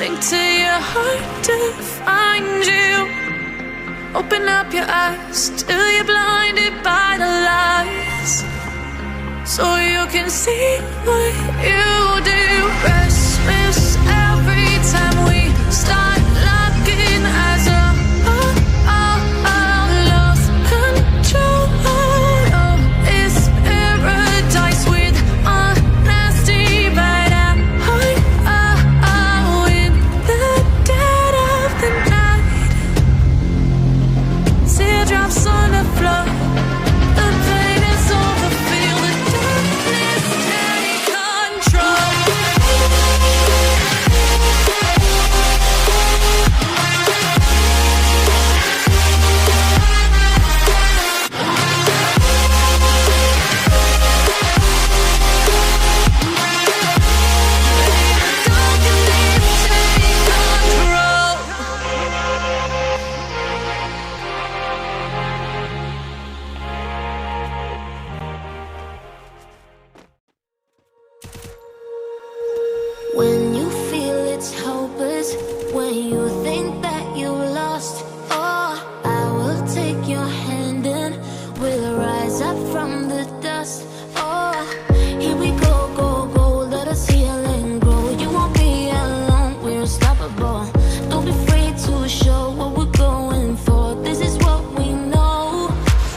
sink to your heart to find you. Open up your eyes till you're blinded by the lies, so you can see what you do. Restless every time we start locking eyes up. Lost control. Oh, it's paradise with honesty, but I'm in the dead of the night. Teardrops on the floor. The pain is over. Feel the darkness take control. When you feel it's hopeless, when you think that you're lost, oh, I will take your hand and we'll rise up from the dust. Oh, here we go, go, go, let us heal and grow. You won't be alone, we're unstoppable. Don't be afraid to show what we're going for. This is what we know.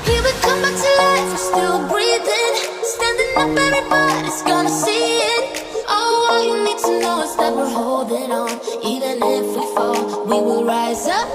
Here we come back to life, we're still breathing. Standing up, everybody's gonna see it. Oh, all you need to know is that we're holding on. Even if we fall, we will rise up.